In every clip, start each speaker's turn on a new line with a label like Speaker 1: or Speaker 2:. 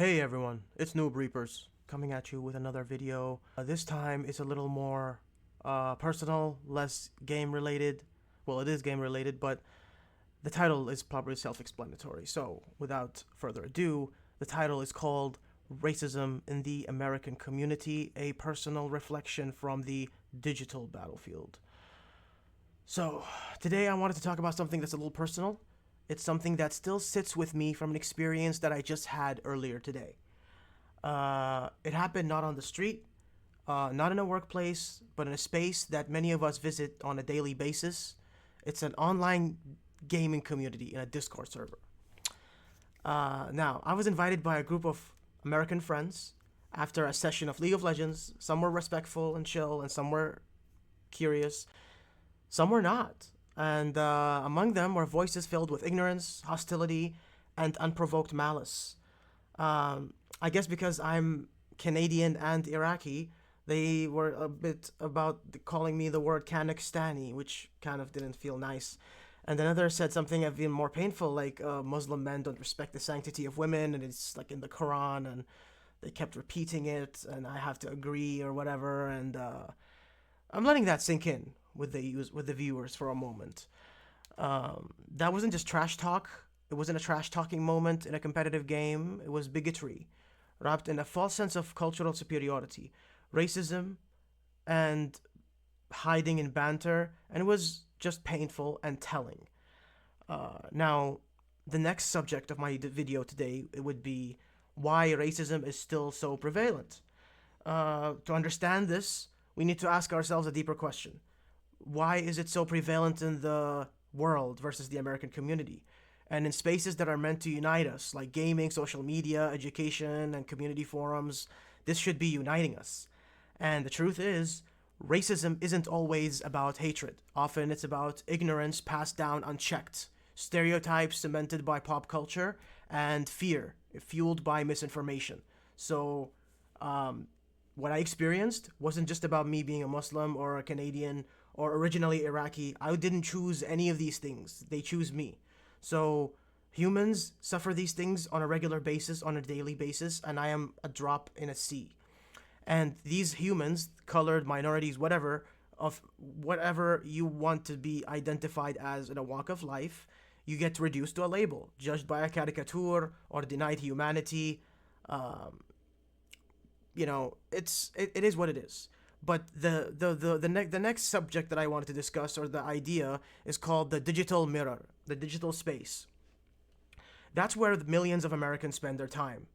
Speaker 1: Hey everyone, it's Noob Reapers coming at you with another video. This time it's a little more personal, less game related. Well, it is game related, but the title is probably self-explanatory. So, without further ado, the title is called Racism in the American Community, a personal reflection from the digital battlefield. So, today I wanted to talk about something that's a little personal. It's something that still sits with me from an experience that I just had earlier today. It happened not on the street, not in a workplace, but in a space that many of us visit on a daily basis. It's an online gaming community in a Discord server. Now, I was invited by a group of American friends after a session of League of Legends. Some were respectful and chill, and some were curious, some were not. And among them were voices filled with ignorance, hostility, and unprovoked malice. I guess because I'm Canadian and Iraqi, they were a bit about calling me the word Kazakhstani, which kind of didn't feel nice. And another said something even more painful, like Muslim men don't respect the sanctity of women, and it's like in the Quran, and they kept repeating it, and I have to agree or whatever. And I'm letting that sink in with the viewers for a moment. That wasn't just trash talk. It wasn't a trash talking moment in a competitive game. It was bigotry, wrapped in a false sense of cultural superiority, racism, and hiding in banter, and it was just painful and telling. Now, the next subject of my video today it would be why racism is still so prevalent. To understand this, we need to ask ourselves a deeper question: why is it so prevalent in the world versus the American community? And in spaces that are meant to unite us, like gaming, social media, education, and community forums, this should be uniting us. And the truth is, racism isn't always about hatred. Often it's about ignorance passed down unchecked, stereotypes cemented by pop culture, and fear fueled by misinformation. So, what I experienced wasn't just about me being a Muslim or a Canadian or originally Iraqi. I didn't choose any of these things, they choose me. So humans suffer these things on a regular basis, on a daily basis, and I am a drop in a sea. And these humans, colored minorities, whatever, of whatever you want to be identified as in a walk of life, you get reduced to a label, judged by a caricature or denied humanity. Um, it is what it is. But the next subject that I wanted to discuss, or the idea, is called the digital mirror, the digital space. That's where the millions of Americans spend their time.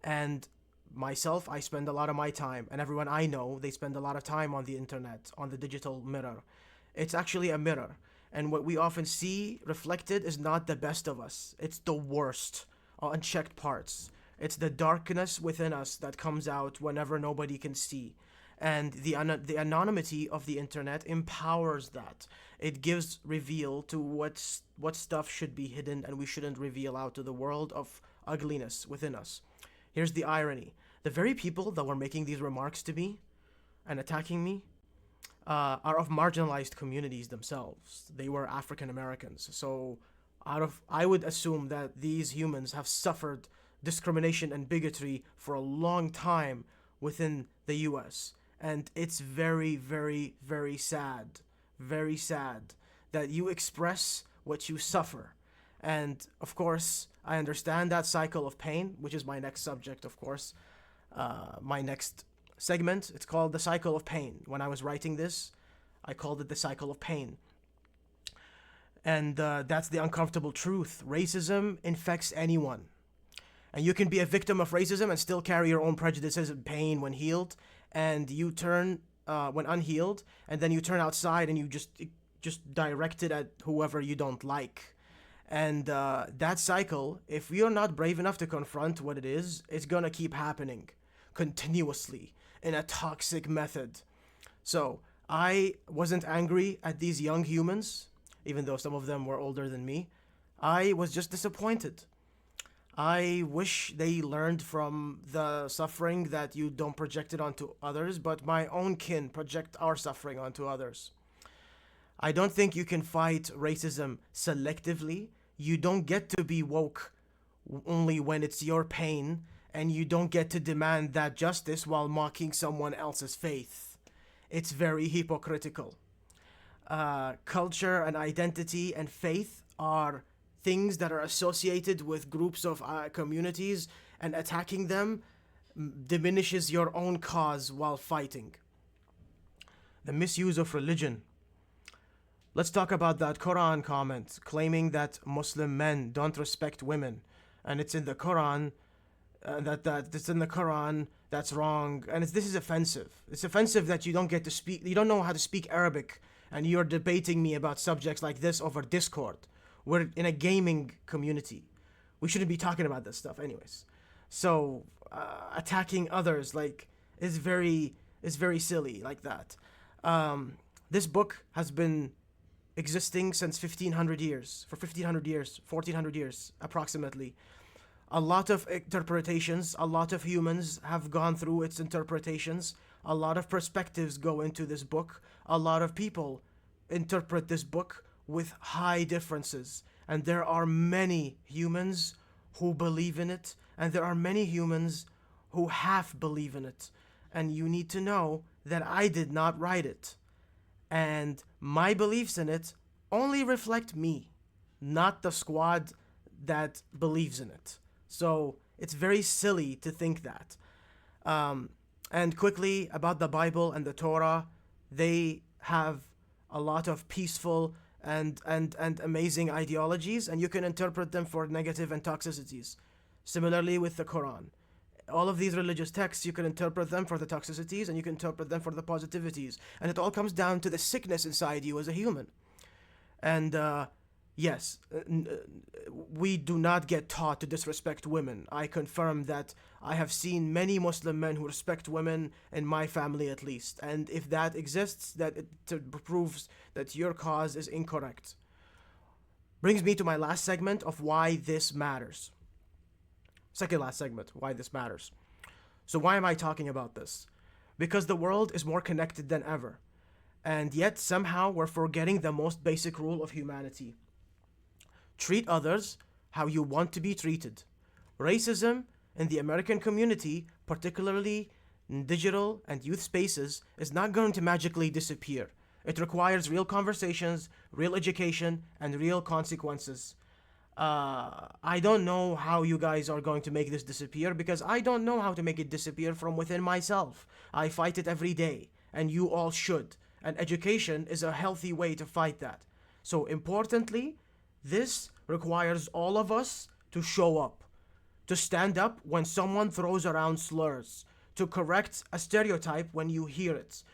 Speaker 1: And myself, I spend a lot of my time, and everyone I know, they spend a lot of time on the internet, on the digital mirror. It's actually a mirror. And what we often see reflected is not the best of us, it's the worst, unchecked parts. It's the darkness within us that comes out whenever nobody can see. And the anonymity of the internet empowers that. It gives reveal to what stuff should be hidden and we shouldn't reveal out to the world of ugliness within us. Here's the irony: the very people that were making these remarks to me and attacking me are of marginalized communities themselves. They were African Americans. So I would assume that these humans have suffered discrimination and bigotry for a long time within the US. And it's very, very, very sad that you express what you suffer. And of course, I understand that cycle of pain, which is my next subject, of course. My next segment, it's called The Cycle of Pain. When I was writing this, I called it The Cycle of Pain. And that's the uncomfortable truth. Racism infects anyone. And you can be a victim of racism and still carry your own prejudices and pain when healed, and you turn when unhealed, and then you turn outside and you just direct it at whoever you don't like. And that cycle, if you're not brave enough to confront what it is, it's gonna keep happening continuously in a toxic method. So I wasn't angry at these young humans, even though some of them were older than me. I was just disappointed. I wish they learned from the suffering that you don't project it onto others, but my own kin project our suffering onto others. I don't think you can fight racism selectively. You don't get to be woke only when it's your pain and you don't get to demand that justice while mocking someone else's faith. It's very hypocritical. Culture and identity and faith are things that are associated with groups of communities, and attacking them diminishes your own cause while fighting. The misuse of religion. Let's talk about that Quran comment claiming that Muslim men don't respect women, and it's in the Quran. That it's in the Quran. That's wrong, and this is offensive. It's offensive that you don't get to speak. You don't know how to speak Arabic, and you're debating me about subjects like this over Discord. We're in a gaming community. We shouldn't be talking about this stuff, anyways. So attacking others is very silly like that. This book has been existing since 1500 years, for 1500 years, 1400 years approximately. A lot of interpretations, a lot of humans have gone through its interpretations. A lot of perspectives go into this book. A lot of people interpret this book with high differences. And there are many humans who believe in it, and there are many humans who half believe in it. And you need to know that I did not write it. And my beliefs in it only reflect me, not the squad that believes in it. So it's very silly to think that. And quickly about the Bible and the Torah, they have a lot of peaceful and amazing ideologies, and you can interpret them for negative and toxicities. Similarly with the Quran. All of these religious texts, you can interpret them for the toxicities, and you can interpret them for the positivities. And it all comes down to the sickness inside you as a human. And yes, we do not get taught to disrespect women. I confirm that I have seen many Muslim men who respect women, in my family at least. And if that exists, that it proves that your cause is incorrect. Brings me to my last segment of why this matters. Second last segment, why this matters. So why am I talking about this? Because the world is more connected than ever. And yet somehow we're forgetting the most basic rule of humanity. Treat others how you want to be treated. Racism in the American community, particularly in digital and youth spaces, is not going to magically disappear. It requires real conversations, real education, and real consequences. I don't know how you guys are going to make this disappear, because I don't know how to make it disappear from within myself. I fight it every day, and you all should. And education is a healthy way to fight that. So importantly, this requires all of us to show up, to stand up when someone throws around slurs, to correct a stereotype when you hear it.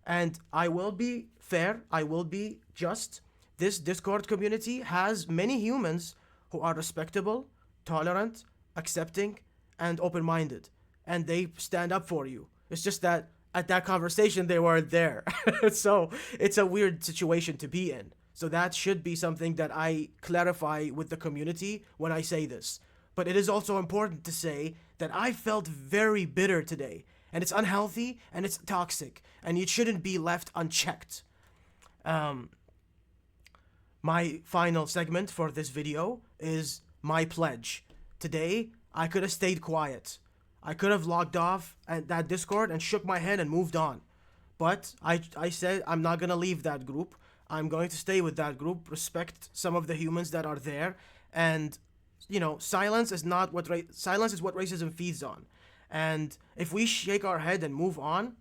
Speaker 1: And I will be fair, I will be just. This Discord community has many humans who are respectable, tolerant, accepting, and open-minded. And they stand up for you. It's just that at that conversation, they weren't there. So it's a weird situation to be in. So that should be something that I clarify with the community when I say this. But it is also important to say that I felt very bitter today. And it's unhealthy and it's toxic. And it shouldn't be left unchecked. My final segment for this video is my pledge. Today, I could have stayed quiet. I could have logged off at that Discord and shook my head and moved on. But I said I'm not going to leave that group. I'm going to stay with that group, respect some of the humans that are there. And, silence is what racism feeds on. And if we shake our head and move on,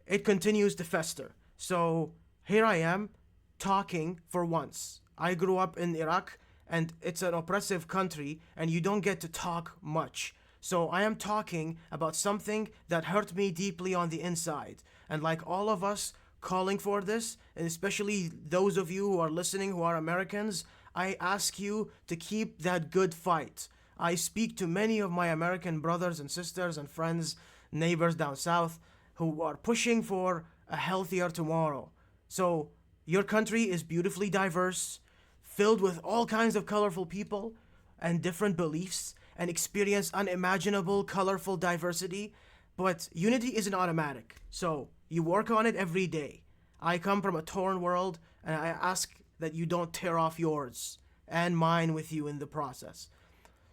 Speaker 1: it continues to fester. So here I am, talking for once. I grew up in Iraq, and it's an oppressive country, and you don't get to talk much. So I am talking about something that hurt me deeply on the inside. And like all of us calling for this, and especially those of you who are listening who are Americans, I ask you to keep that good fight. I speak to many of my American brothers and sisters and friends, neighbors down south, who are pushing for a healthier tomorrow. So your country is beautifully diverse, filled with all kinds of colorful people and different beliefs, and experience unimaginable colorful diversity, but unity isn't automatic. So you work on it every day. I come from a torn world, and I ask that you don't tear off yours and mine with you in the process.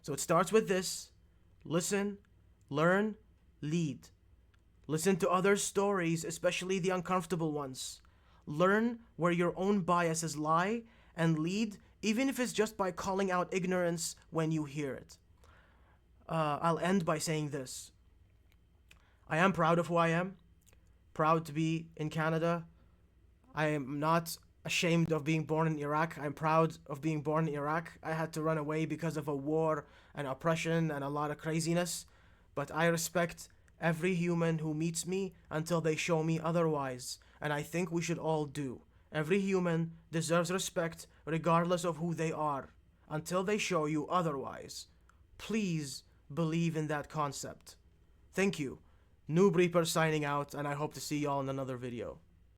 Speaker 1: So it starts with this: listen Learn, lead. Listen to others' stories, especially the uncomfortable ones. Learn where your own biases lie and lead, even if it's just by calling out ignorance when you hear it. I'll end by saying this. I am proud of who I am, proud to be in Canada. I am not ashamed of being born in Iraq. I'm proud of being born in Iraq. I had to run away because of a war and oppression and a lot of craziness, but I respect every human who meets me until they show me otherwise, and I think we should all do. Every human deserves respect regardless of who they are, until they show you otherwise. Please believe in that concept. Thank you. Noob Reaper signing out, and I hope to see y'all in another video.